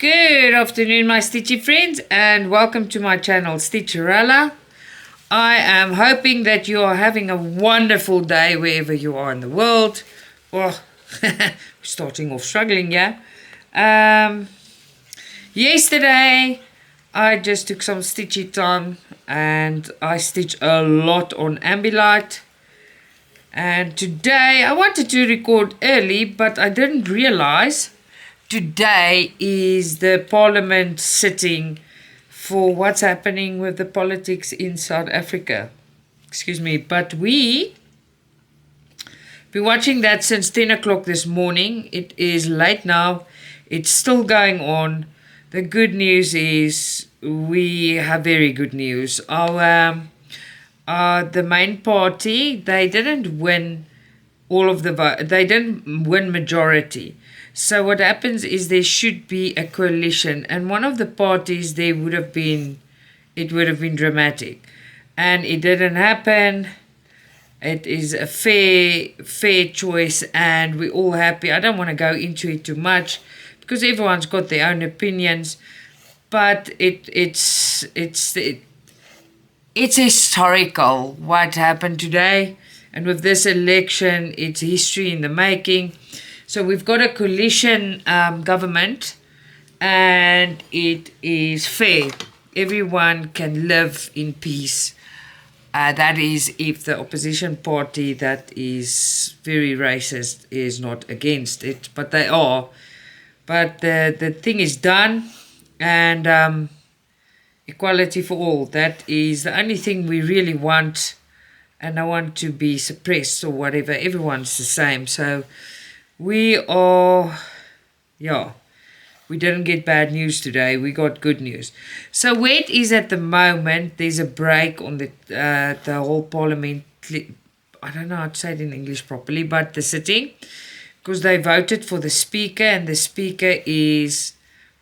Good afternoon, my Stitchy friends, and welcome to my channel, Stitcha-Rella. I am hoping that you are having a wonderful day wherever you are in the world. Oh, we're starting off struggling, yeah? Yesterday, I just took some stitchy time, and I stitched a lot on Ambilight. And today, I wanted to record early, but I didn't realize today is the Parliament sitting for what's happening with the politics in South Africa. Excuse me, but we've been watching that since 10 o'clock this morning. It is late now. It's still going on. The good news is we have very good news. The main party, they didn't win all of the vote. They didn't win majority. So what happens is there should be a coalition, and one of the parties it would have been dramatic, and it didn't happen. It is a fair choice, and we're all happy. I don't want to go into it too much because everyone's got their own opinions, but it's historical what happened today, and with this election, it's history in the making. So we've got a coalition government, and it is fair. Everyone can live in peace. That is if the opposition party that is very racist is not against it, but they are. But the thing is done, and equality for all. That is the only thing we really want, and I want to be suppressed or whatever. Everyone's the same. So we didn't get bad news today. We got good news. So where it is at the moment, there's a break on the whole parliament. I don't know how to say it in English properly, but the sitting, because they voted for the speaker, and the speaker is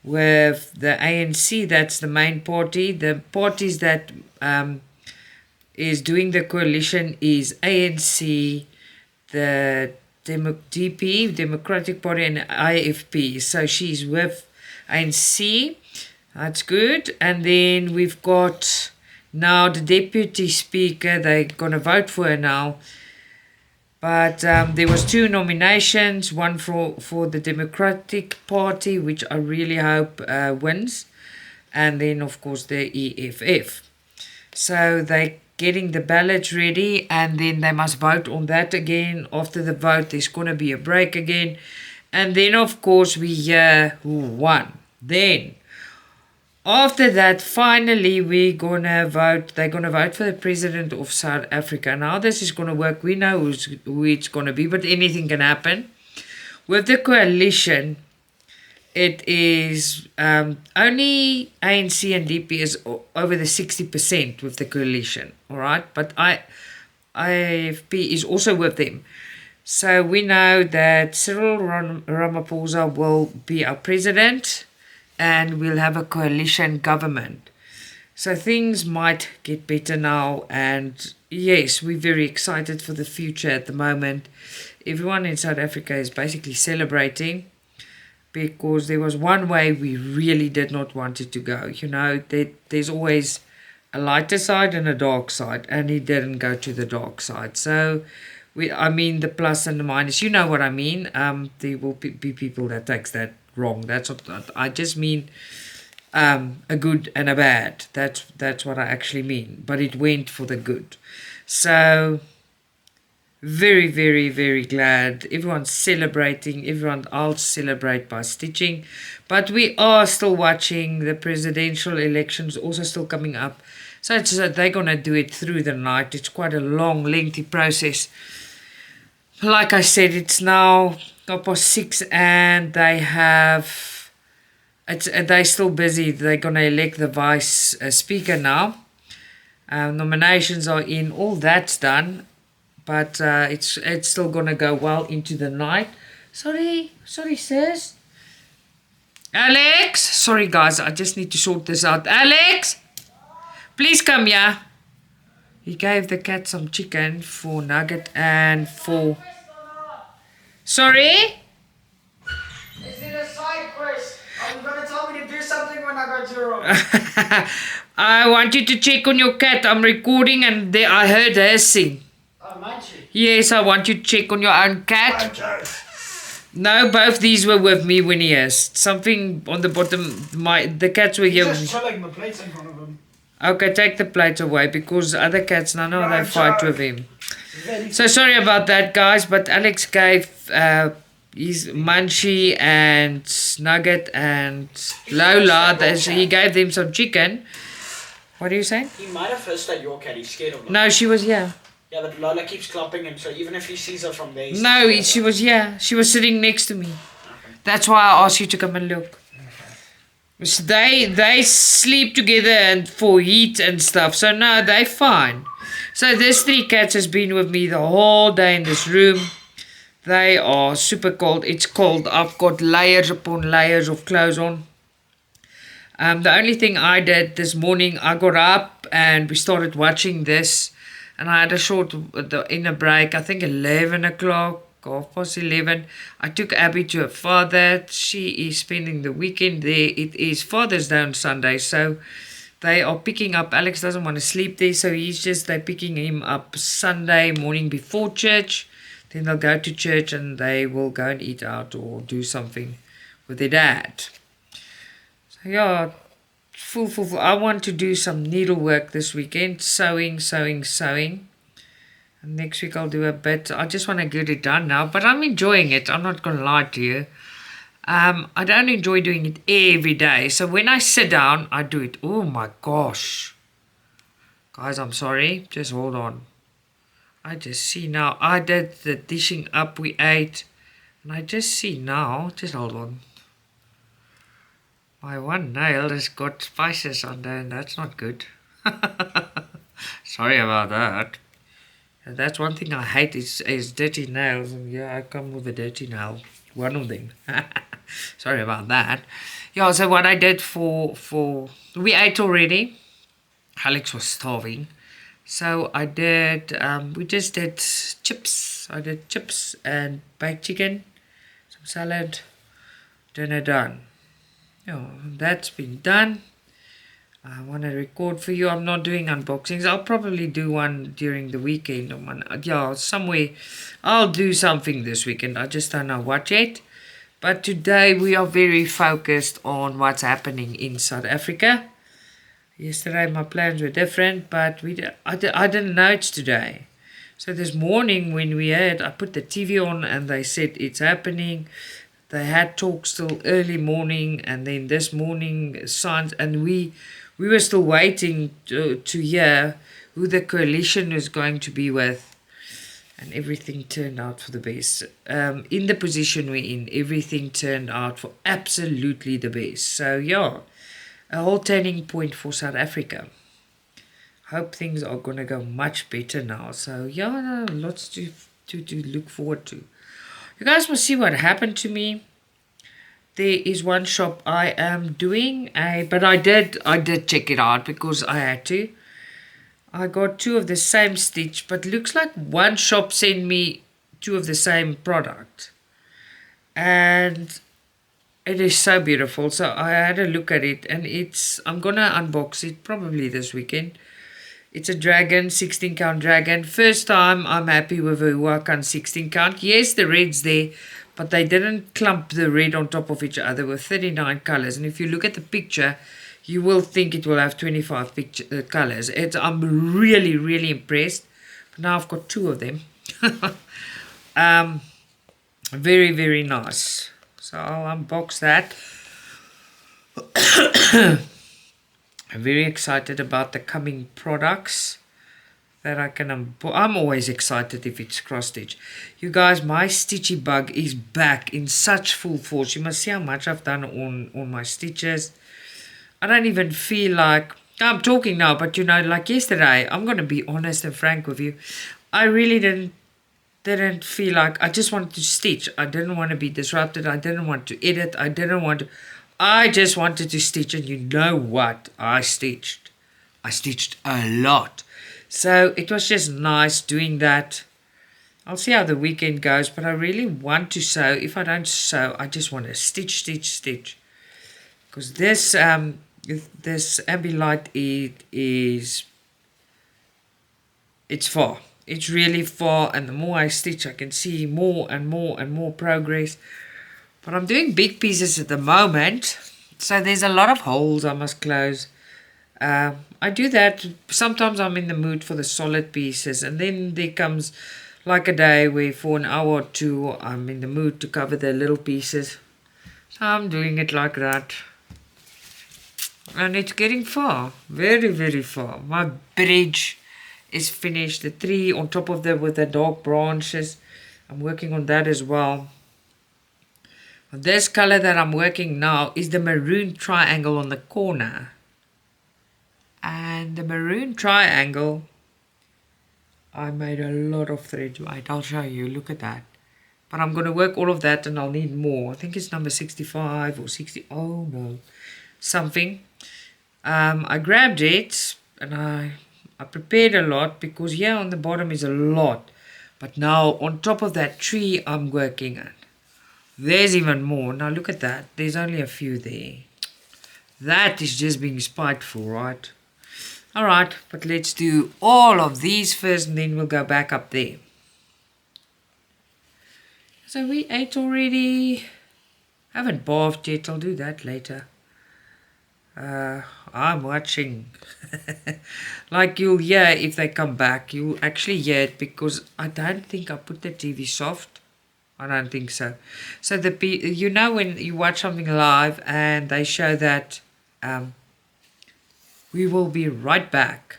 with the ANC. That's the main party. The parties that is doing the coalition is ANC, the DP, Democratic Party, and IFP. So she's with ANC. That's good. And then we've got now the deputy speaker. They're going to vote for her now. But there was two nominations, one for the Democratic Party, which I really hope wins, and then, of course, the EFF. So they're getting the ballots ready, and then they must vote on that again. After the vote, there's going to be a break again. And then, of course, we hear who won. Then, after that, finally, we're going to vote. They're going to vote for the president of South Africa. Now, this is going to work. We know who it's going to be, but anything can happen. With the coalition, it is only ANC and DP is over the 60% with the coalition, all right? But IFP is also with them. So we know that Cyril Ramaphosa will be our president, and we'll have a coalition government. So things might get better now, and yes, we're very excited for the future at the moment. Everyone in South Africa is basically celebrating, because there was one way we really did not want it to go. You know, there's always a lighter side and a dark side, and he didn't go to the dark side. So, the plus and the minus, you know what I mean. There will be people that takes that wrong. That's what I just mean. A good and a bad. That's what I actually mean. But it went for the good. So very, very, very glad. Everyone's celebrating. Everyone else celebrate by stitching. But we are still watching the presidential elections, also still coming up. So they're going to do it through the night. It's quite a long, lengthy process. Like I said, it's now 6:30, and they're still busy. They're going to elect the vice speaker now. Nominations are in. All that's done. But it's still going to go well into the night. Sorry, sis. Alex! Sorry, guys. I just need to sort this out. Alex! Please come here. He gave the cat some chicken for nugget and for... Sorry? Is it a side quest? Are you going to tell me I want you to check on your cat. I'm recording and I heard her sing. Yes, I want you to check on your own cat. No, both these were with me when he asked. Something on the bottom, the cats were here. Just chilling, the plates in front of him. Okay, take the plate away because other cats, no, they fight with him. So sorry about that, guys, but Alex gave his Munchie and Nugget and Lola, he gave them some chicken. What are you saying? He might have hissed at your cat, he's scared of Lola. No, she was here. Yeah, but Lola keeps clapping him, so even if he sees her from there... No, she was here. She was sitting next to me. Okay. That's why I asked you to come and look. So they sleep together and for heat and stuff, so no, they're fine. So this 3 cats has been with me the whole day in this room. They are super cold. It's cold. I've got layers upon layers of clothes on. The only thing I did this morning, I got up and we started watching this. And I had a short in a break, I think 11 o'clock, 11:30. I took Abby to her father. She is spending the weekend there. It is Father's Day on Sunday, so they are picking up. Alex doesn't want to sleep there, so they're picking him up Sunday morning before church. Then they'll go to church and they will go and eat out or do something with their dad. So yeah. Full. I want to do some needlework this weekend. Sewing. And next week I'll do a bit. I just want to get it done now. But I'm enjoying it. I'm not going to lie to you. I don't enjoy doing it every day. So when I sit down, I do it. Oh my gosh. Guys, I'm sorry. Just hold on. I just see now. I did the dishing up we ate. And I just see now. Just hold on. My one nail has got spices on there and that's not good. Sorry about that. And that's one thing I hate is dirty nails. And yeah, I come with a dirty nail. One of them. Sorry about that. Yeah, so what I did for we ate already. Alex was starving. So I did, we just did chips. I did chips and baked chicken. Some salad. Dinner done. That's been done. I want to record for you. I'm not doing unboxings. I'll probably do one during the weekend. Somewhere. I'll do something this weekend. I just don't know what yet. But today we are very focused on what's happening in South Africa. Yesterday my plans were different, but I didn't know it's today. So this morning when we had, I put the TV on and they said it's happening. They had talks till early morning, and then this morning signs, and we were still waiting to hear who the coalition is going to be with, and everything turned out for the best. In the position we're in, everything turned out for absolutely the best. So yeah, a whole turning point for South Africa. Hope things are gonna go much better now. So yeah, lots to look forward to. You guys must see what happened to me. There is one shop I am doing but I did check it out because I had to. I got 2 of the same stitch, but looks like one shop sent me 2 of the same product. And it is so beautiful. So I had a look at it and I'm gonna unbox it probably this weekend. It's a dragon, 16 count dragon. First time I'm happy with a Huacan 16 count. Yes, the red's there, but they didn't clump the red on top of each other with 39 colors. And if you look at the picture, you will think it will have 25 colors. I'm really, really impressed. But now I've got 2 of them. Very, very nice. So I'll unbox that. I'm very excited about the coming products that I can unbox. I'm always excited if it's cross stitch. You guys, my Stitchy bug is back in such full force. You must see how much I've done on my stitches. I don't even feel like I'm talking now, but like yesterday, I'm gonna be honest and frank with you. I really didn't feel like, I just wanted to stitch. I didn't want to be disrupted. I didn't want to edit. I just wanted to stitch, and you know what? I stitched a lot. So it was just nice doing that. I'll see how the weekend goes, but I really want to sew. If I don't sew, I just want to stitch. Because this, this Ambilight, it's far. It's really far, and the more I stitch, I can see more and more and more progress. But I'm doing big pieces at the moment, so there's a lot of holes I must close. I do that. Sometimes I'm in the mood for the solid pieces, and then there comes like a day where for an hour or two I'm in the mood to cover the little pieces. So I'm doing it like that. And it's getting far. Very, very far. My bridge is finished. The tree on top of there with the dark branches. I'm working on that as well. This color that I'm working now is the maroon triangle on the corner. And the maroon triangle, I made a lot of threads. Wait, I'll show you. Look at that. But I'm going to work all of that and I'll need more. I think it's number 65 or 60. Oh no. Something. I grabbed it and I prepared a lot because here on the bottom is a lot. But now on top of that tree I'm working on. There's even more. Now look at that. There's only a few there. That is just being spiteful, right? Alright, but let's do all of these first and then we'll go back up there. So we ate already. Haven't bathed yet. I'll do that later. I'm watching. Like you'll hear if they come back. You'll actually hear it because I don't think I put the TV soft. I don't think so. So you know when you watch something live and they show that we will be right back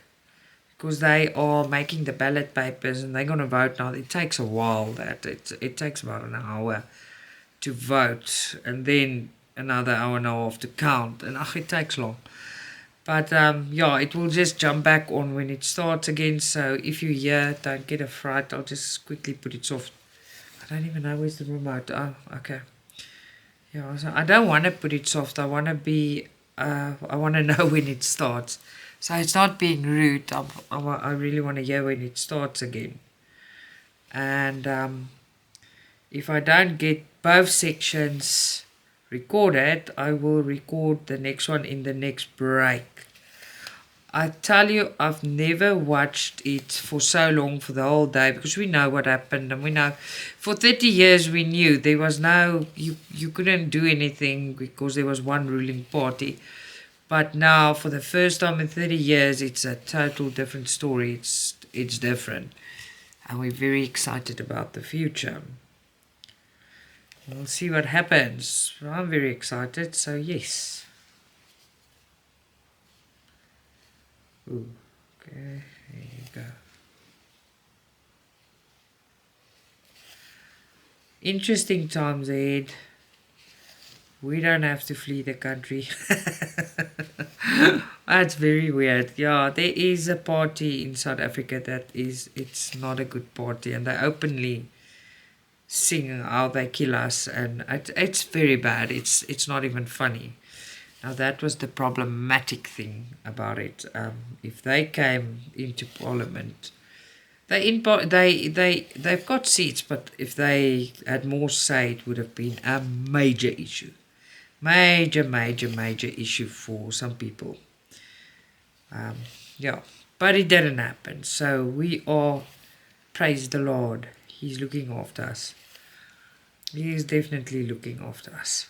because they are making the ballot papers and they're going to vote now. It takes a while. It takes about an hour to vote and then another hour and a half to count, and it takes long. But yeah, it will just jump back on when it starts again. So if you hear, don't get a fright. I'll just quickly put it soft. I don't even know where's the remote. Oh, okay. Yeah, so I don't want to put it soft. I want to be. I want to know when it starts. So it's not being rude. I really want to hear when it starts again. And if I don't get both sections recorded, I will record the next one in the next break. I tell you, I've never watched it for so long, for the whole day, because we know what happened, and we know for 30 years we knew there was no, you couldn't do anything because there was one ruling party. But now, for the first time in 30 years, it's a total different story. It's different, and we're very excited about the future. We'll see what happens. I'm very excited, so yes. Ooh, okay, there you go. Interesting times ahead. We don't have to flee the country. That's very weird. Yeah, there is a party in South Africa it's not a good party, and they openly sing how they kill us, and it's very bad. It's not even funny. Now that was the problematic thing about it. If they came into Parliament, they've got seats, but if they had more say, it would have been a major issue, major issue for some people. Yeah, but it didn't happen. So we all praise the Lord. He's looking after us. He is definitely looking after us.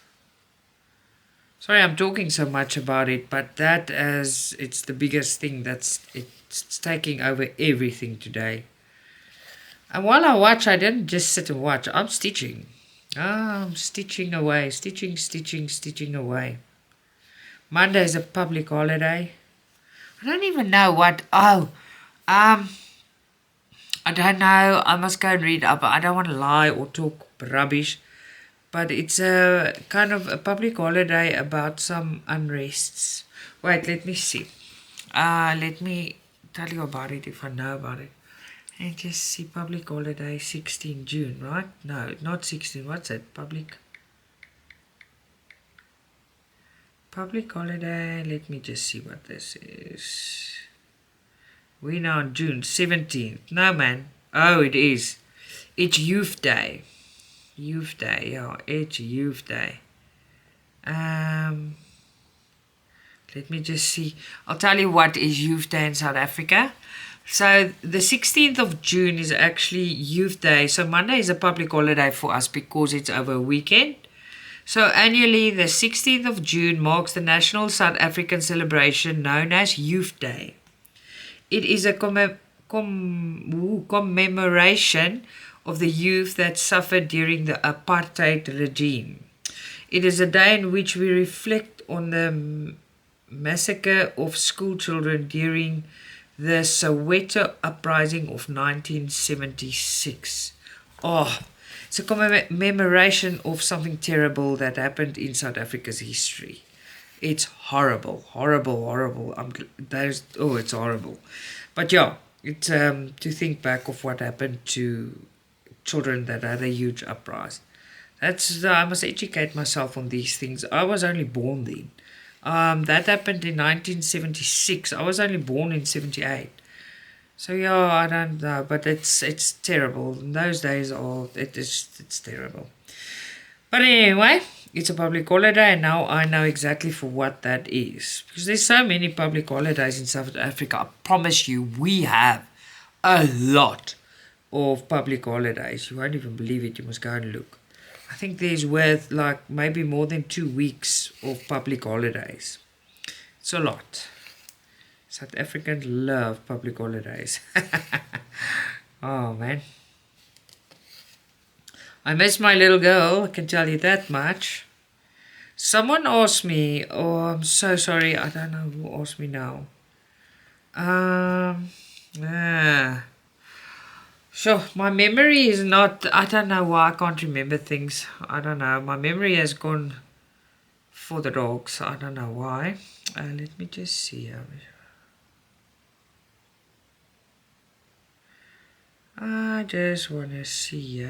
Sorry, I'm talking so much about it, but it's the biggest thing it's taking over everything today. And while I watch, I didn't just sit and watch. I'm stitching. I'm stitching away, stitching away. Monday is a public holiday. I don't even know what. I don't know. I must go and read up. I don't want to lie or talk rubbish. But it's a kind of a public holiday about some unrests. Wait, let me see. Let me tell you about it if I know about it. And just see, public holiday 16 June, right? No, not 16. What's it? Public holiday. Let me just see what this is. We're now on June 17th. No, man. Oh, it is. It's Youth Day. Youth Day, yeah, it's Youth Day. Let me just see. I'll tell you what is Youth Day in South Africa. So the 16th of June is actually Youth Day. So Monday is a public holiday for us because it's over a weekend. So annually, the 16th of June marks the national South African celebration known as Youth Day. It is a commemoration of the youth that suffered during the apartheid regime. It is a day in which we reflect on the massacre of school children during the Soweto uprising of 1976. Oh, it's a commemoration of something terrible that happened in South Africa's history. It's horrible, horrible, horrible. It's horrible. But yeah, it's to think back of what happened to children that had a huge uprising. I must educate myself on these things. I was only born then. That happened in 1976. I was only born in 78. So yeah, I don't know, but it's terrible. In those days, it's terrible. But anyway, it's a public holiday, and now I know exactly for what that is. Because there's so many public holidays in South Africa. I promise you, we have a lot of public holidays. You won't even believe it. You must go and look. I think there's worth like maybe more than 2 weeks of public holidays. It's a lot. South Africans love public holidays. Oh man. I miss my little girl, I can tell you that much. Someone asked me, oh I'm so sorry, I don't know who asked me now. Sure, my memory is not, I don't know why I can't remember things. I don't know, my memory has gone for the dogs. I don't know why. Let me just see. I just want to see.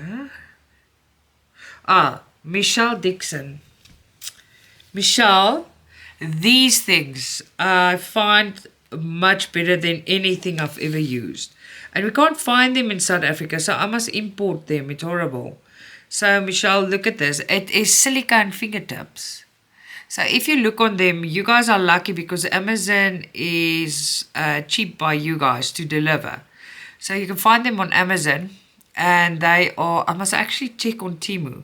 Michelle Dixon. Michelle, these things I find much better than anything I've ever used. And we can't find them in South Africa, so I must import them. It's horrible. So, Michelle, look at this. It is silicone fingertips. So, if you look on them, you guys are lucky because Amazon is cheap by you guys to deliver. So, you can find them on Amazon. And they are, I must actually check on Temu.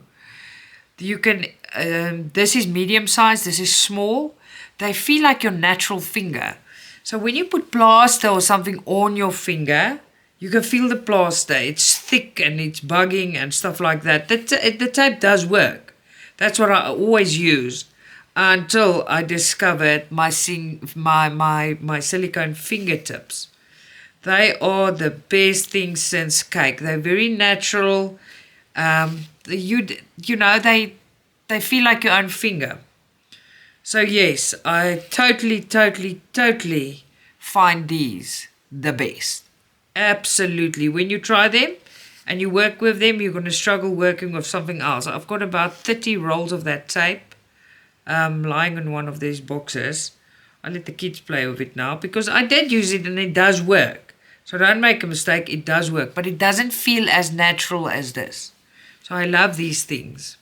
You can, this is medium size, this is small. They feel like your natural finger. So, when you put plaster or something on your finger, you can feel the plaster. It's thick and it's bugging and stuff like that. The tape does work. That's what I always used until I discovered my silicone fingertips. They are the best thing since cake. They're very natural. You know they feel like your own finger. So yes, I totally find these the best. Absolutely. When you try them and you work with them, you're going to struggle working with something else. I've got about 30 rolls of that tape lying in one of these boxes. I let the kids play with it now because I did use it and it does work. So don't make a mistake, it does work. But it doesn't feel as natural as this. So I love these things.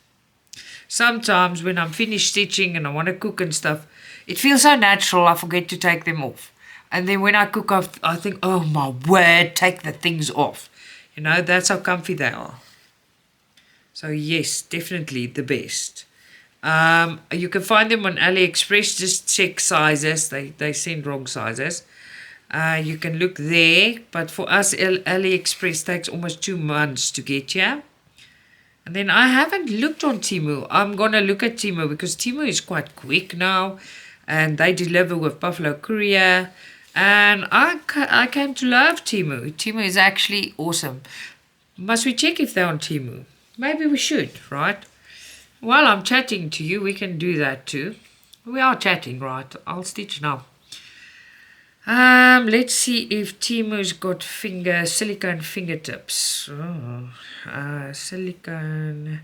Sometimes when I'm finished stitching and I want to cook and stuff, it feels so natural I forget to take them off. And then when I cook, I think, oh my word, take the things off. You know, that's how comfy they are. So yes, definitely the best. You can find them on AliExpress. Just check sizes. They send wrong sizes. You can look there. But for us, AliExpress takes almost 2 months to get here. And then I haven't looked on Temu. I'm going to look at Temu because Temu is quite quick now. And they deliver with Buffalo Courier. And I came to love Temu. Temu is actually awesome. Must we check if they're on Temu? Maybe we should, right? While I'm chatting to you, we can do that too. We are chatting, right? I'll stitch now. Let's see if Temu's got silicone fingertips. Silicone.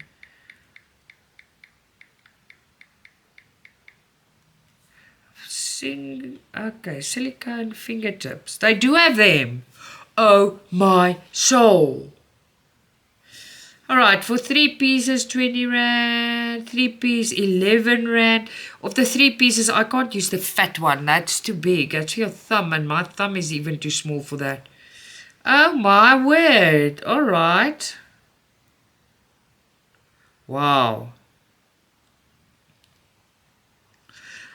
Okay, silicone fingertips. They do have them. Oh my soul. Alright, for 3 pieces, 20 rand. 3 piece, 11 rand. Of the 3 pieces, I can't use the fat one. That's too big. That's your thumb, and my thumb is even too small for that. Oh my word. Alright. Wow.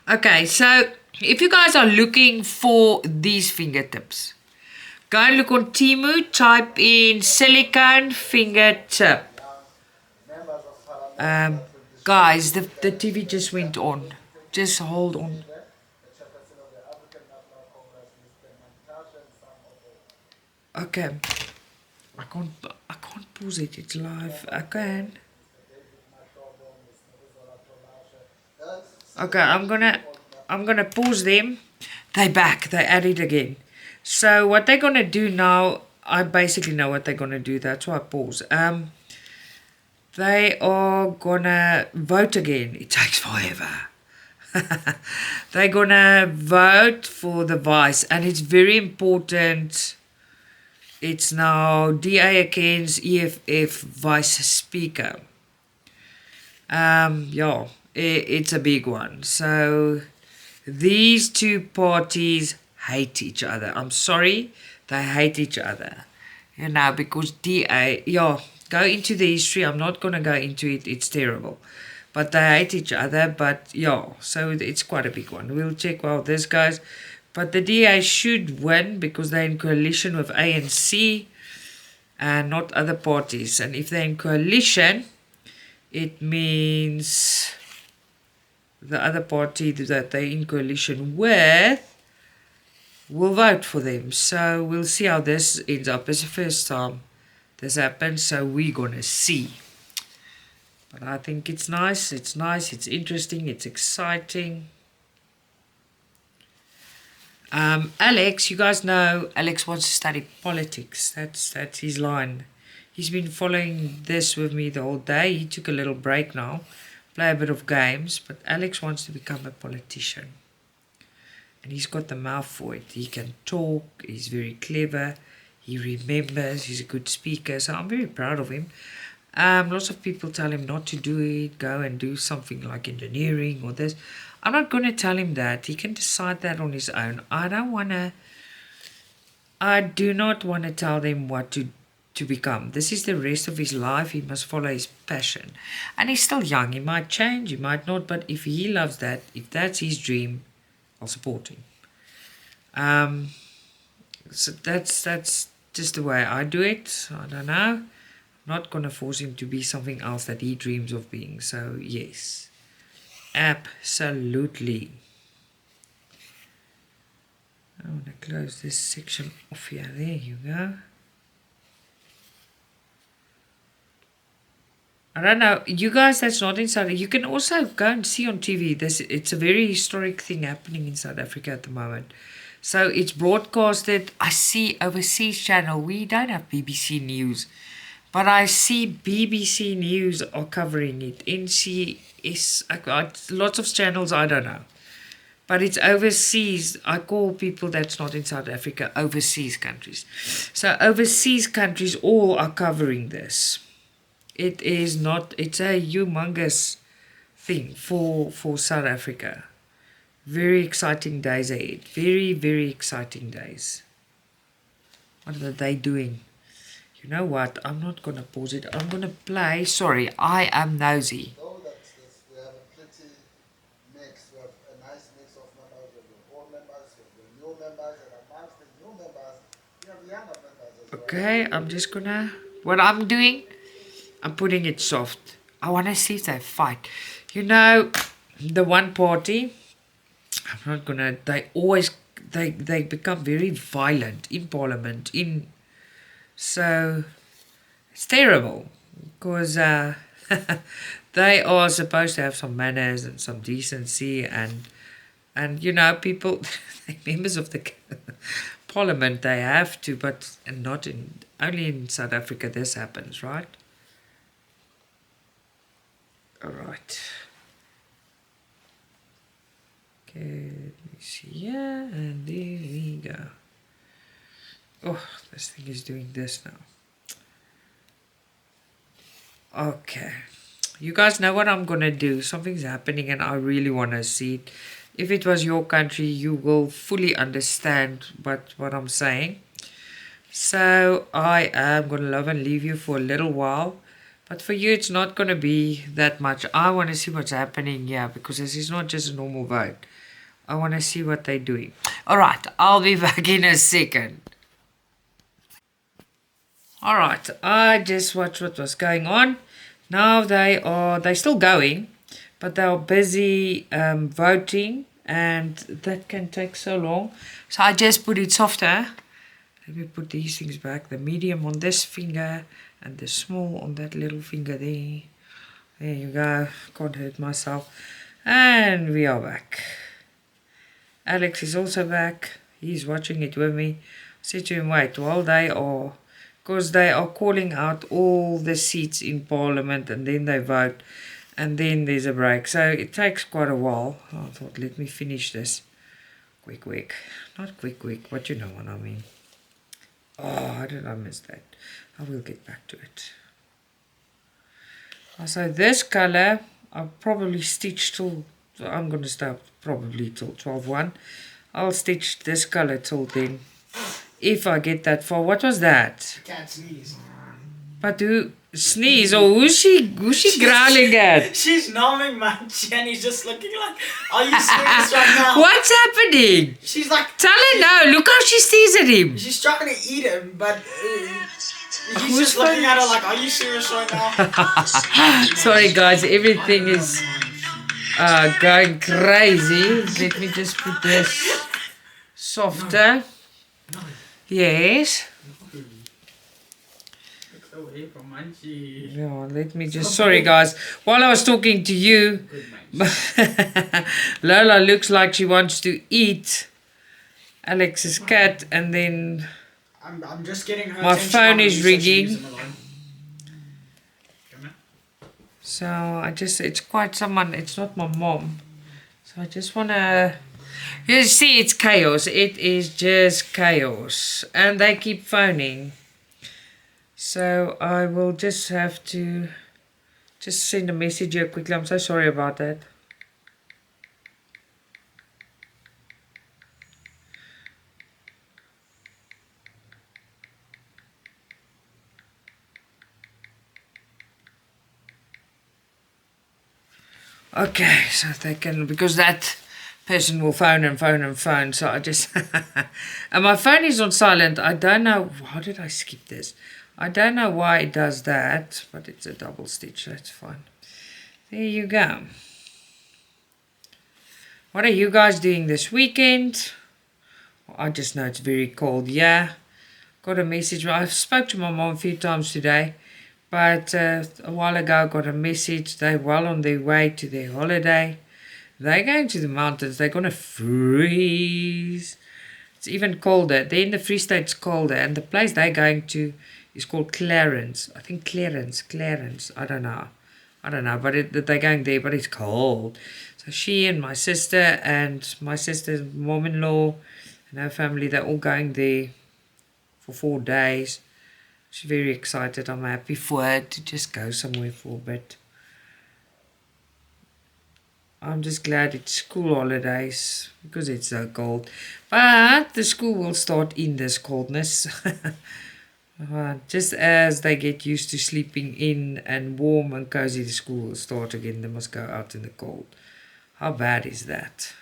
Okay, so if you guys are looking for these fingertips, go and look on Temu, type in silicone fingertip. Guys, the TV just went on. Just hold on. Okay. I can't pause it, it's live. I can. Okay, I'm gonna pause them. They back, they at it again. So what they're gonna do now, I basically know what they're gonna do, that's why I pause. They are gonna vote again. It takes forever. They're gonna vote for the vice, and it's very important. It's now DA against EFF vice speaker. Yeah, it's a big one. So these two parties hate each other. I'm sorry, they hate each other. You know, because DA, yeah, go into the history. I'm not going to go into it. It's terrible. But they hate each other. But yeah, so it's quite a big one. We'll check how this goes. But the DA should win because they're in coalition with ANC and not other parties. And if they're in coalition, it means the other party that they're in coalition with will vote for them. So we'll see how this ends up. It's the first time this happens, so we're gonna see. But I think it's nice, it's interesting, it's exciting. Alex, you guys know Alex wants to study politics. That's his line. He's been following this with me the whole day. He took a little break now, play a bit of games, but Alex wants to become a politician. And he's got the mouth for it. He can talk, he's very clever, he remembers, he's a good speaker, so I'm very proud of him. Lots of people tell him not to do it, go and do something like engineering or this. I'm not going to tell him that. He can decide that on his own. I do not want to tell him what to become. This is the rest of his life. He must follow his passion. And he's still young. He might change, he might not. But if he loves that, if that's his dream, I'll support him. So that's just the way I do it. I don't know. I'm not going to force him to be something else that he dreams of being. So, yes. Absolutely. I want to close this section off here. There you go. I don't know. You guys that's not in South Africa, you can also go and see on TV. It's a very historic thing happening in South Africa at the moment. So it's broadcasted. I see overseas channel. We don't have BBC News. But I see BBC News are covering it. NCS, lots of channels, I don't know. But it's overseas. I call people that's not in South Africa overseas countries. So overseas countries all are covering this. It is not, it's a humongous thing for South Africa. Very exciting days ahead. Very, very exciting days. What are they doing? You know what? I'm not going to pause it. I'm going to play. Sorry, I am nosy. We have a pretty mix. We have a nice mix of members. We have the old members, we have the new members, and amongst the new members, we have the younger members as well. Okay, I'm just going to... What I'm doing, I'm putting it soft. I want to see if they fight. You know, the one party, I'm not going to... They always... They become very violent in parliament, in... So, it's terrible, because they are supposed to have some manners and some decency, and you know, people, members of the parliament, they have to, but not in, only in South Africa this happens, right? Alright. Okay, let me see here, and there we go. Oh, this thing is doing this now. Okay. You guys know what I'm gonna do. Something's happening and I really wanna see it. If it was your country, you will fully understand what I'm saying. So I am gonna love and leave you for a little while. But for you, it's not gonna be that much. I wanna see what's happening here because this is not just a normal vote. I wanna see what they're doing. Alright, I'll be back in a second. Alright, I just watched what was going on. Now they're still going, but they are busy voting, and that can take so long. So I just put it softer. Let me put these things back. The medium on this finger and the small on that little finger there. There you go. Can't hurt myself. And we are back. Alex is also back. He's watching it with me. I said to him, wait, while they are, because they are calling out all the seats in Parliament and then they vote and then there's a break. So it takes quite a while. I thought, let me finish this. Quick. Not quick, but you know what I mean. Oh, how did I miss that? I will get back to it. So this color, I'll probably stitch till, I'm going to start probably till 12:1. I'll stitch this color till then. If I get that far. What was that? Cat sneeze. But who sneeze or who's she growling at? She's numbing my chin. He's just looking like, are you serious right now? What's happening? She's like, Tell her no. Look how she stares at him. she's trying to eat him, but he's just looking at her like, are you serious right now? Sorry guys, everything is going crazy. Let me just put this softer. Yes. Away from my cheese. Yeah, let me just, sorry guys, while I was talking to you, Lola looks like she wants to eat Alex's cat, and then I'm just getting her my attention phone on is you, so she ringing. leaves him alone. Come here. So it's quite someone, it's not my mom. So I just want to, you see, it's chaos. It is just chaos. And they keep phoning. So I will just have to just send a message here quickly. I'm so sorry about that. Okay, so they can, because that person will phone and phone and phone. So I just, and my phone is on silent. I don't know, how did I skip this? I don't know why it does that, but it's a double stitch, that's fine. There you go. What are you guys doing this weekend? I just know it's very cold, yeah. Got a message, I spoke to my mom a few times today, but a while ago I got a message, they're well on their way to their holiday. They're going to the mountains, they're going to freeze. It's even colder, there in the Free State's colder, and the place they're going to is called Clarence. I think Clarence, I don't know, but they're going there, but it's cold. So she and my sister's mom-in-law and her family, they're all going there for 4 days. She's very excited. I'm happy for her to just go somewhere for a bit. I'm just glad it's school holidays because it's so cold. But the school will start in this coldness. Just as they get used to sleeping in and warm and cozy, the school will start again. They must go out in the cold. How bad is that?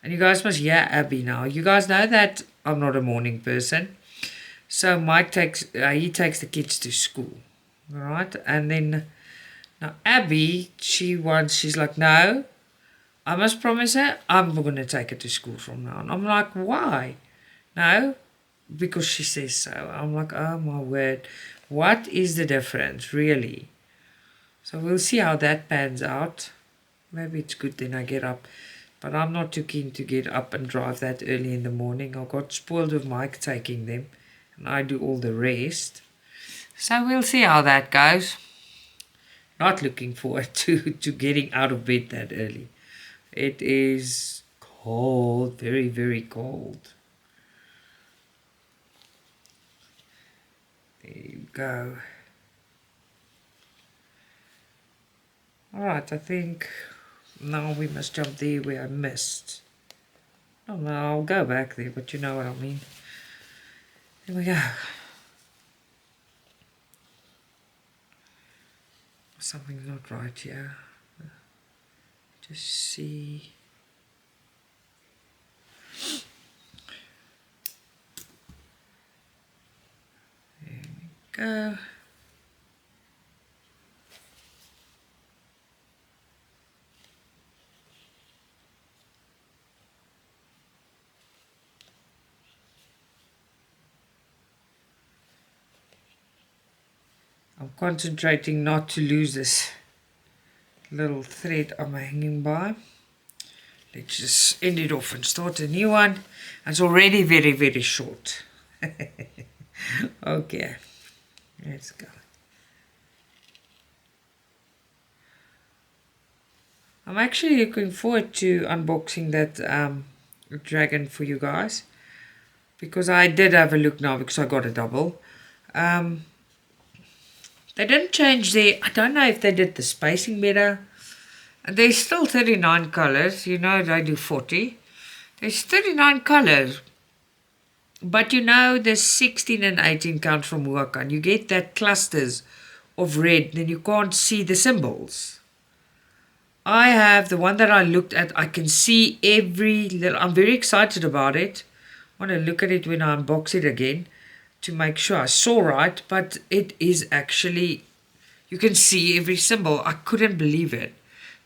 And you guys must hear Abby now. You guys know that I'm not a morning person. So Mike takes the kids to school. Alright? And then now Abby, she's like, no, I must promise her I'm going to take her to school from now on. I'm like, why? No, because she says so. I'm like, oh my word. What is the difference, really? So we'll see how that pans out. Maybe it's good then I get up. But I'm not too keen to get up and drive that early in the morning. I got spoiled with Mike taking them. And I do all the rest. So we'll see how that goes. Not looking forward to getting out of bed that early. It is cold. Very, very cold. There you go. Alright, I think now we must jump there where I missed. Oh no, I'll go back there, but you know what I mean. There we go. Something's not right here. Just see. There we go. I'm concentrating not to lose this little thread I'm hanging by. Let's just end it off and start a new one. It's already very, very short. Okay, let's go. I'm actually looking forward to unboxing that dragon for you guys, because I did have a look now because I got a double. They didn't change I don't know if they did the spacing better. There's still 39 colors, you know they do 40. There's 39 colors. But you know the 16 and 18 count from Huacan. You get that clusters of red, then you can't see the symbols. I have the one that I looked at, I can see every little, I'm very excited about it. I want to look at it when I unbox it again, to make sure I saw right, but it is actually, you can see every symbol. I couldn't believe it.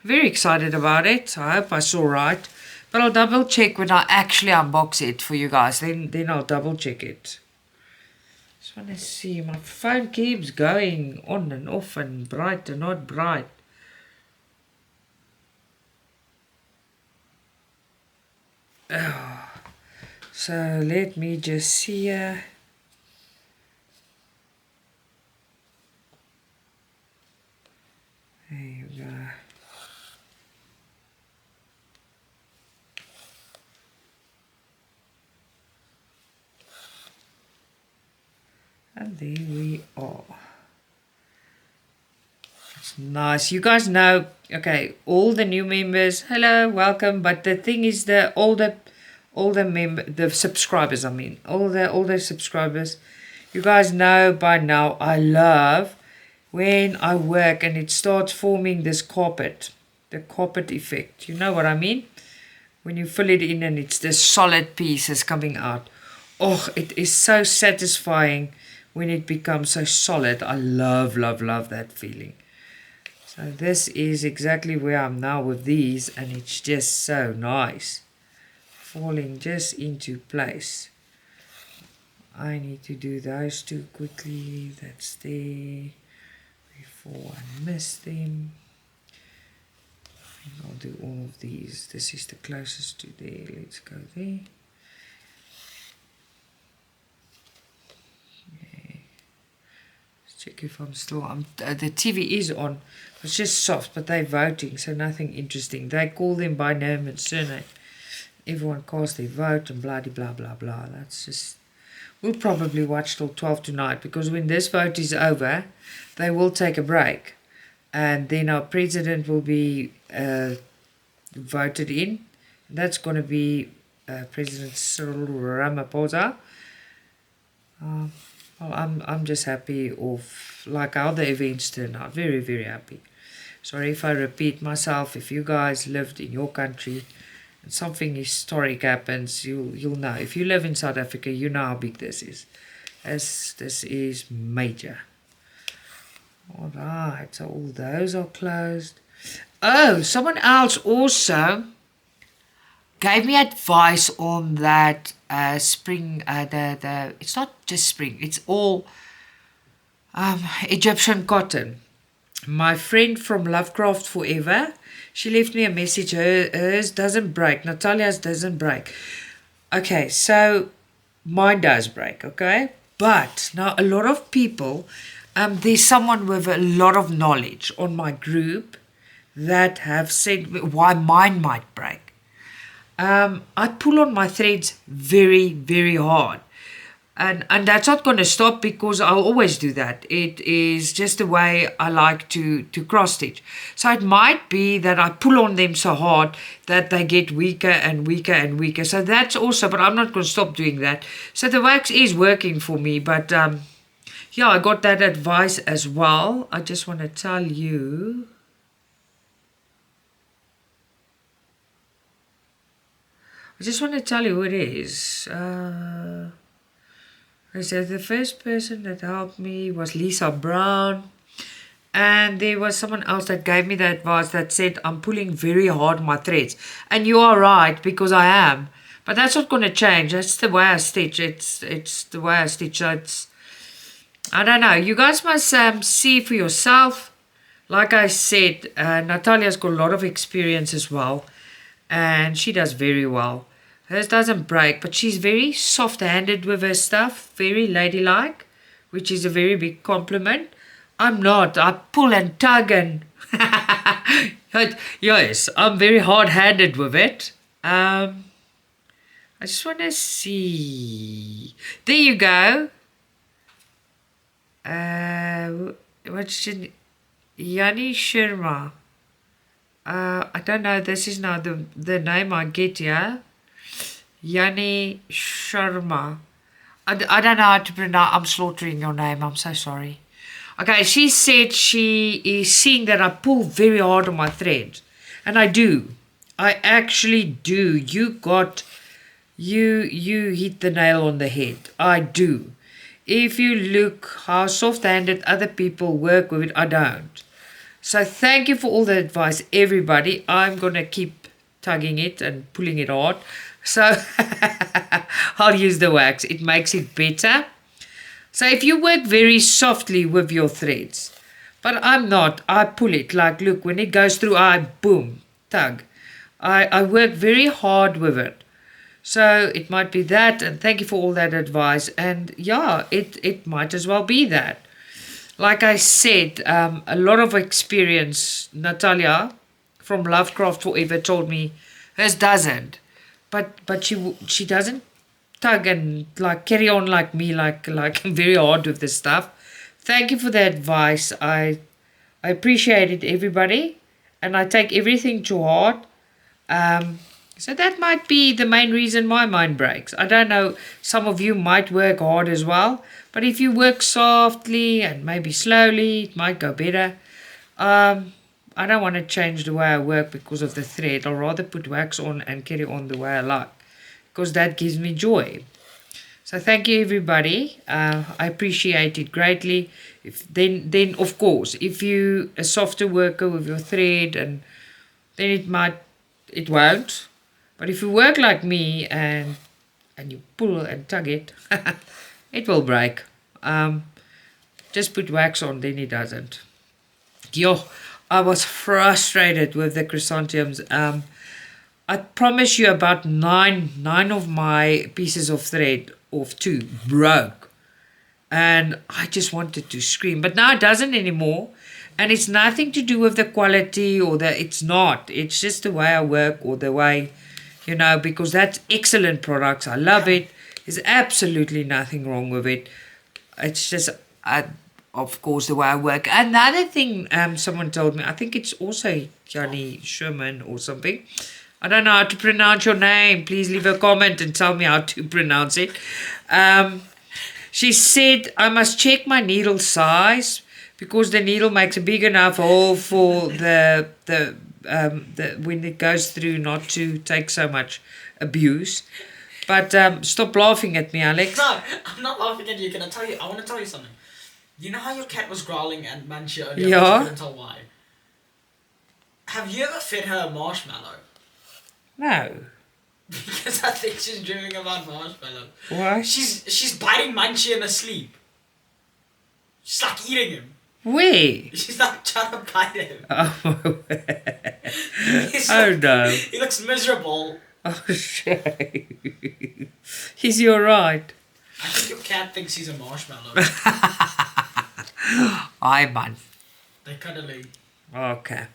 Very excited about it. I hope I saw right, but I'll double check when I actually unbox it for you guys. Then I'll double check it. Just want to see, my phone keeps going on and off and bright and not bright. Oh. So let me just see here. There you go. And there we are. It's nice. You guys know, okay, all the new members, hello, welcome. But the thing is, the older the subscribers, I mean, all the older subscribers, you guys know by now, I love when I work and it starts forming this carpet, the carpet effect. You know what I mean? When you fill it in and it's the solid pieces coming out. Oh, it is so satisfying when it becomes so solid. I love, love, love that feeling. So this is exactly where I'm now with these, and it's just so nice. Falling just into place. I need to do those two quickly. That's there. Before I miss them. I'll do all of these. This is the closest to there. Let's go there. Okay. Let's check if I'm still on. The TV is on. It's just soft, but they're voting, so nothing interesting. They call them by name and surname. Everyone casts their vote and blah blah blah blah. That's just. We'll probably watch till 12 tonight, because when this vote is over, they will take a break. And then our president will be voted in. That's going to be President Cyril Ramaphosa. Well, I'm just happy of like how the events turn out. Very, very happy. Sorry if I repeat myself. If you guys lived in your country and something historic happens, you'll know. If you live in South Africa, you know how big this is. This is major. Alright, so all those are closed. Oh, someone else also gave me advice on that spring, it's not just spring, it's all Egyptian cotton. My friend from Lovecraft Forever, she left me a message. Hers doesn't break. Natalia's doesn't break. Okay, so mine does break, okay? But now a lot of people, there's someone with a lot of knowledge on my group that have said why mine might break. I pull on my threads very, very hard. And that's not going to stop because I'll always do that. It is just the way I like to cross stitch. So it might be that I pull on them so hard that they get weaker and weaker and weaker. So that's also, but I'm not going to stop doing that. So the wax is working for me, but yeah, I got that advice as well. I just want to tell you. I just want to tell you who it is. So the first person that helped me was Lisa Brown, and there was someone else that gave me the advice that said I'm pulling very hard my threads, and you are right because I am, but that's not going to change. That's the way I stitch. It's the way I stitch. So it's, I don't know. You guys must see for yourself. Like I said, Natalia's got a lot of experience as well, and she does very well. Hers doesn't break, but she's very soft-handed with her stuff, very ladylike, which is a very big compliment. I'm not. I pull and tug and... yes, I'm very hard-handed with it. I just want to see. There you go. What's your... Yani Sharma. I don't know. This is now the name I get here. Yani Sharma. I don't know how to pronounce. I'm slaughtering your name. I'm so sorry. Okay, she said she is seeing that I pull very hard on my thread. And I do. I actually do. You hit the nail on the head. I do. If you look how soft-handed other people work with it, I don't. So thank you for all the advice, everybody. I'm going to keep tugging it and pulling it hard. So I'll use the wax. It makes it better. So if you work very softly with your threads, but I'm not, I pull it. Like, look, when it goes through, I boom, tug. I work very hard with it. So it might be that, and thank you for all that advice. And yeah, it might as well be that. Like I said, a lot of experience. Natalia from Lovecraft Forever told me hers doesn't. But she doesn't tug and like carry on like me, like I'm very hard with this stuff. Thank you for the advice. I appreciate it, everybody, and I take everything to heart. So that might be the main reason my mind breaks. I don't know. Some of you might work hard as well, but if you work softly and maybe slowly, it might go better. I don't want to change the way I work because of the thread. I'll rather put wax on and carry on the way I like, because that gives me joy. So thank you, everybody. I appreciate it greatly. Then of course, if you a softer worker with your thread, and then it won't. But if you work like me and you pull and tug it, it will break. Just put wax on, then it doesn't. Yo, I was frustrated with the chrysanthemums. I promise you about nine of my pieces of thread, of 2, broke. And I just wanted to scream. But now it doesn't anymore. And it's nothing to do with the quality or it's not. It's just the way I work or the way, because that's excellent products. I love it. There's absolutely nothing wrong with it. It's just, of course, the way I work. Another thing someone told me, I think it's also Johnny Sherman or something. I don't know how to pronounce your name. Please leave a comment and tell me how to pronounce it. She said I must check my needle size because the needle makes a big enough hole for the when it goes through, not to take so much abuse. But stop laughing at me, Alex. No, I'm not laughing at you. I want to tell you something. You know how your cat was growling and munchy earlier? Yeah. But you couldn't tell why. Have you ever fed her a marshmallow? No. Because I think she's dreaming about marshmallow. Why? She's biting Munchie in her sleep. She's like eating him. Where? She's like trying to bite him. Oh, oh no. He looks miserable. Oh, shame. Is he alright? I think your cat thinks he's a marshmallow. Aye, man. They're cuddly. Okay.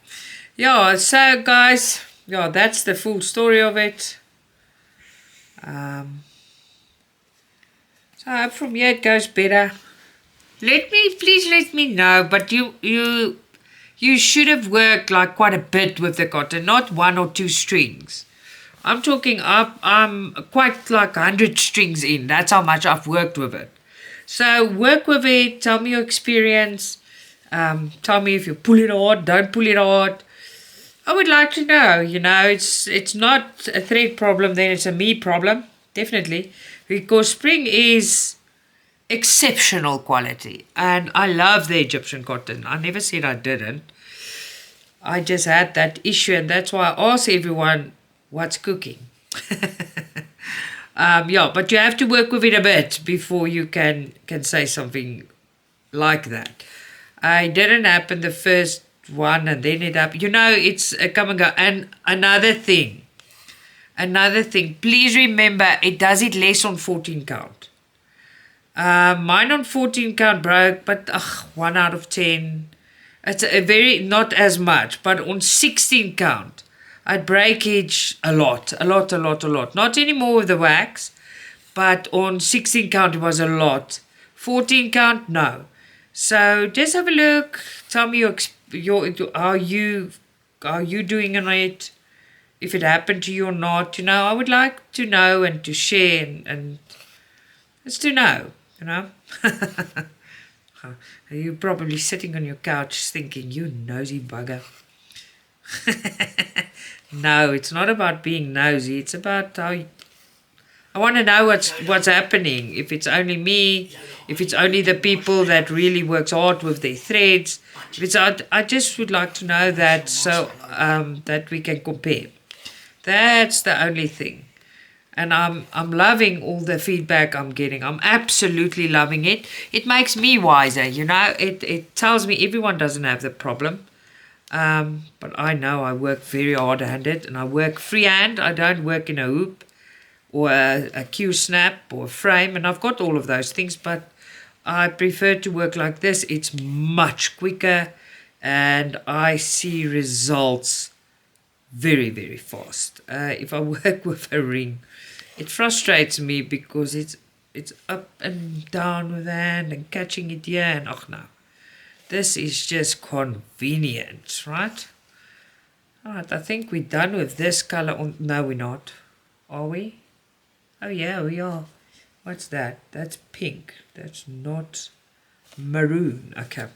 Yeah, so guys, yeah, that's the full story of it. So I hope from here it goes better. Please let me know. But you should have worked like quite a bit with the cotton, not 1 or 2 strings. I'm talking up. I'm quite like 100 strings in. That's how much I've worked with it. So work with it. Tell me your experience. Tell me if you pull it hard, don't pull it hard. I would like to know. It's not a thread problem. Then it's a me problem, definitely, because spring is exceptional quality, and I love the Egyptian cotton. I never said I didn't. I just had that issue, and that's why I ask everyone what's cooking. But you have to work with it a bit before you can say something like that. It didn't happen the first one, and then it happened. It's a come and go. And another thing, please remember, it does it less on 14 count. Mine on 14 count broke, but 1 out of 10. It's a very, not as much, but on 16 count, I'd breakage a lot. Not anymore with the wax, but on 16 count it was a lot. 14 count, no. So just have a look. Tell me how you doing on it, if it happened to you or not. I would like to know and to share and just to know. You're probably sitting on your couch thinking, you nosy bugger. No, it's not about being nosy. It's about I want to know what's happening. If it's only me, if it's only the people that really works hard with their threads. I just would like to know that, so that we can compare. That's the only thing. And I'm loving all the feedback I'm getting. I'm absolutely loving it. It makes me wiser, It tells me everyone doesn't have the problem. But I know I work very hard-handed, and I work freehand. I don't work in a hoop or a Q-snap or a frame, and I've got all of those things, but I prefer to work like this. It's much quicker, and I see results very, very fast. If I work with a ring, it frustrates me because it's up and down with the hand and catching it here, and no. This is just convenient, right? All right, I think we're done with this color. No, we're not. Are we? Oh, yeah, we are. What's that? That's pink. That's not maroon. Okay.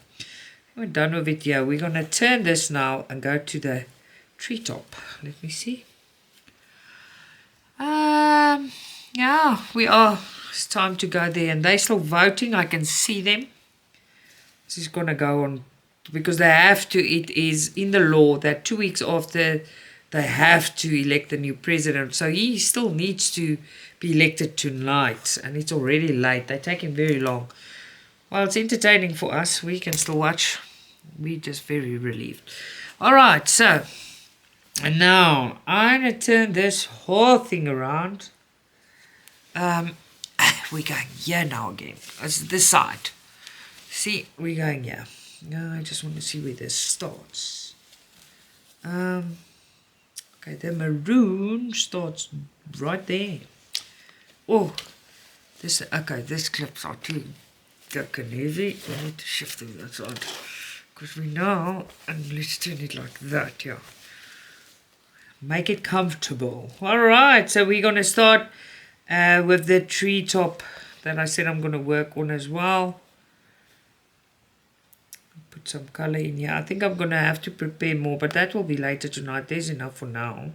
We're done with it here. We're going to turn this now and go to the treetop. Let me see. Yeah, we are. It's time to go there. And they're still voting. I can see them. This is going to go on because they have to. It is in the law that 2 weeks after they have to elect the new president. So he still needs to be elected tonight. And it's already late. They're taking very long. Well, it's entertaining for us. We can still watch. We're just very relieved. All right, so. And now I'm going to turn this whole thing around. We're going here now again. It's this side. See, we're going here. I just want to see where this starts. Okay, the maroon starts right there. Oh, this clips are too thick and heavy. I need to shift to that side. Because we know, and let's turn it like that, yeah. Make it comfortable. All right, so we're going to start with the treetop that I said I'm going to work on as well. Put some color in here. I think I'm going to have to prepare more, but that will be later tonight. There's enough for now.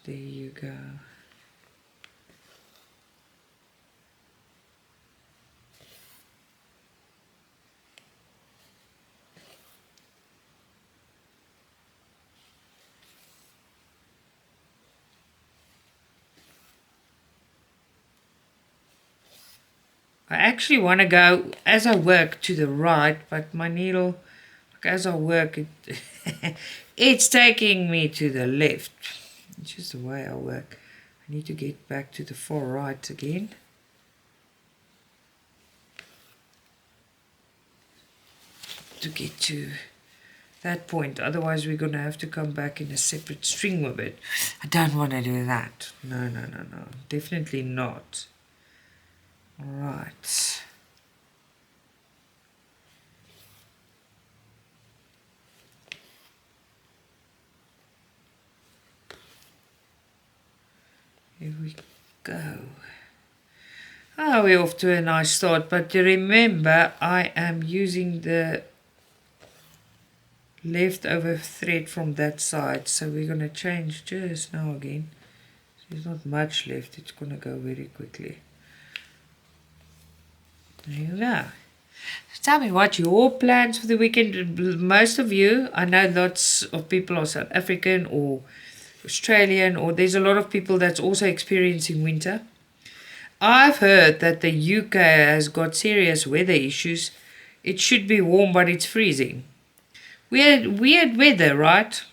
There you go. I actually want to go as I work to the right, but my needle, as I work, it's taking me to the left. It's just the way I work. I need to get back to the far right again. To get to that point. Otherwise, we're going to have to come back in a separate string with it. I don't want to do that. No. Definitely not. All right. Here we go. Oh, we're off to a nice start. But remember, I am using the leftover thread from that side. So we're going to change just now again. There's not much left. It's going to go very quickly. There you go. Tell me what your plans for the weekend. Most of you, I know lots of people are South African or Australian, or there's a lot of people that's also experiencing winter. I've heard that the UK has got serious weather issues. It should be warm, but it's freezing. Weird weather, right?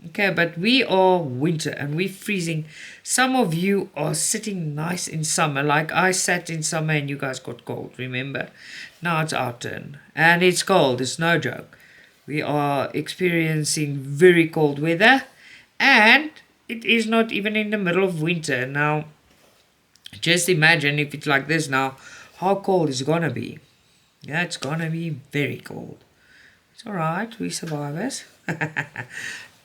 Okay, but we are winter and we're freezing. Some of you are sitting nice in summer, like I sat in summer and you guys got cold, remember? Now it's our turn. And it's cold, it's no joke. We are experiencing very cold weather. And it is not even in the middle of winter. Now, just imagine if it's like this now, how cold it's gonna be. Yeah, it's gonna be very cold. It's alright, we survivors.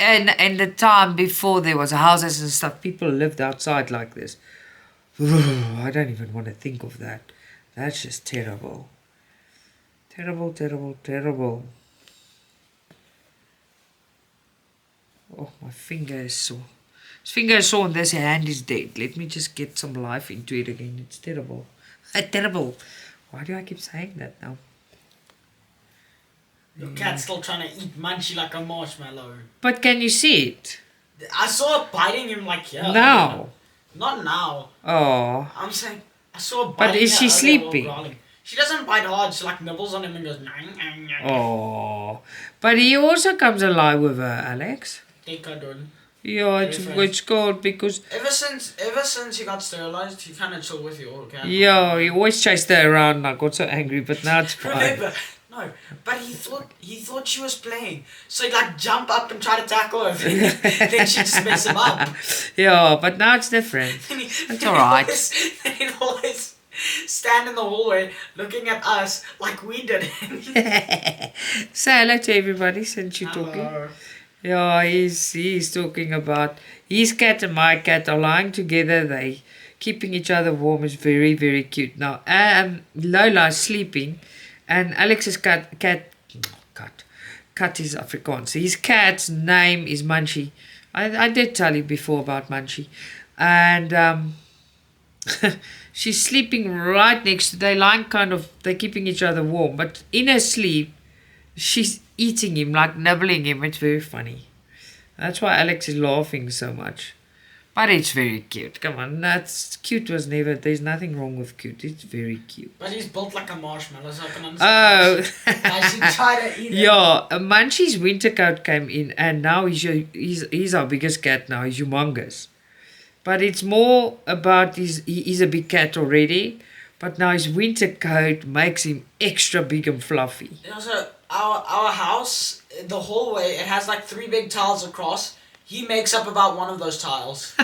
And the time before there was houses and stuff, people lived outside like this. I don't even want to think of that. That's just terrible. Terrible, terrible, terrible. Oh, my finger is sore. This finger is sore and this hand is dead. Let me just get some life into it again. It's terrible. Terrible. Why do I keep saying that now? Your cat's still trying to eat Munchie like a marshmallow. But can you see it? I saw it biting him like here. Now? Not now. Oh. I'm saying, I saw it biting But is she sleeping? She doesn't bite hard. She like nibbles on him and goes, nang, nang, nang. Oh. But he also comes alive with her, Alex. Think I don't. Yeah, it's cold because... Ever since he got sterilized, he kind of chill with you all, okay? Yeah, he always chased her around and I got so angry, but now it's fine. Remember, no, but he thought she was playing. So he'd like jump up and try to tackle her. Then she'd just mess him up. Yeah, but now it's different. It's alright. He'd always stand in the hallway looking at us like we did. Say hello to everybody since you're talking. Yeah, he's talking about his cat and my cat are lying together. They keeping each other warm. Is very, very cute. Now, Lola's sleeping, and Alex's cat is Afrikaans. His cat's name is Munchie. I did tell you before about Munchie, and she's sleeping right next to. They're keeping each other warm, but in her sleep, she's eating him, like nibbling him. It's very funny. That's why Alex is laughing so much. But it's very cute. Come on, that's cute was never. There's nothing wrong with cute. It's very cute. But he's built like a marshmallow, so I can understand. Oh. I should try to eat it. Yeah, Munchie's winter coat came in, and now he's our biggest cat now. He's humongous. But it's more about he's a big cat already. But now his winter coat makes him extra big and fluffy. And also, our house, the hallway, it has like 3 big tiles across. He makes up about one of those tiles.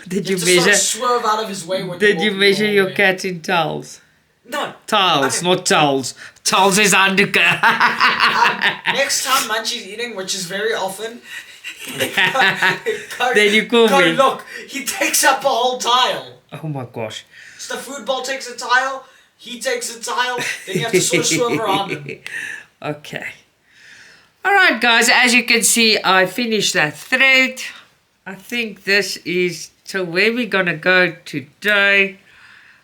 Did you Sort measure? of swerve out of his way when Did you measure your cat in towels? No. Tiles, not towels. Towels is undercut. Next time Munchie's eating, which is very often, Then you call me. Look, he takes up a whole tile. Oh my gosh. So the food bowl takes a tile, he takes a tile, then you have to sort of swerve around him. Okay. Alright guys, as you can see, I finished that thread. I think this is to where we're going to go today.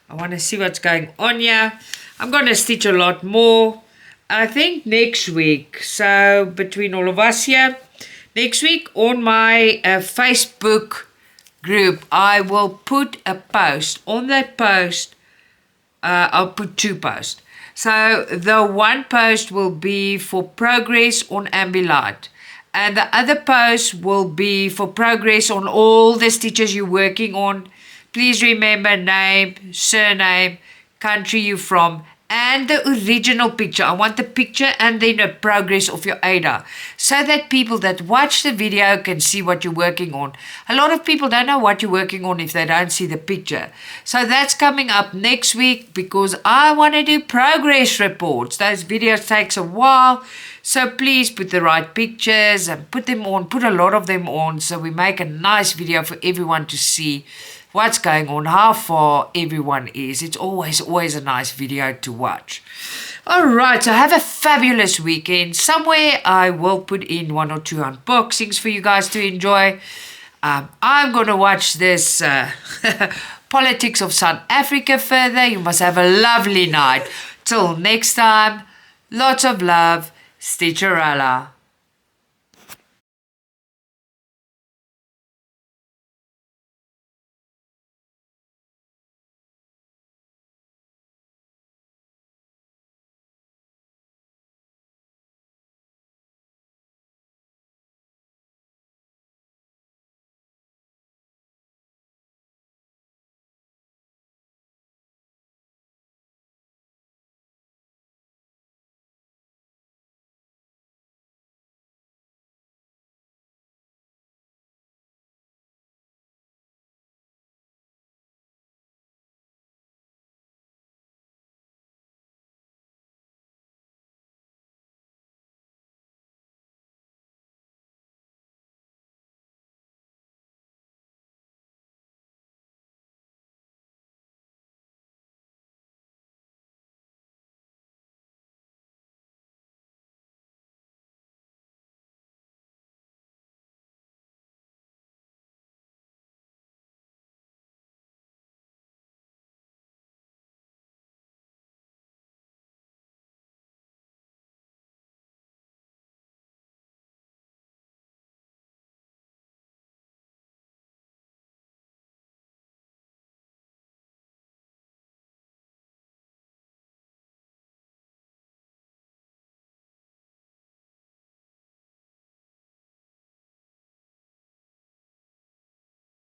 I want to see what's going on here. I'm going to stitch a lot more. I think next week, so between all of us here, next week on my Facebook group, I will put a post. On that post, I'll put 2 posts. So the one post will be for progress on Ambilight. And the other post will be for progress on all the stitches you're working on. Please remember name, surname, country you're from, and the original picture. I want the picture and then a progress of your Ada, so that people that watch the video can see what you're working on. A lot of people don't know what you're working on if they don't see the picture. So that's coming up next week, because I want to do progress reports. Those videos takes a while, so please put the right pictures and put them on, put a lot of them on, so we make a nice video for everyone to see what's going on, how far everyone is. It's always a nice video to watch. All right, so have a fabulous weekend. Somewhere I will put in 1 or 2 unboxings for you guys to enjoy. I'm going to watch this Politics of South Africa further. You must have a lovely night. Till next time, lots of love, Stitcha-Rella.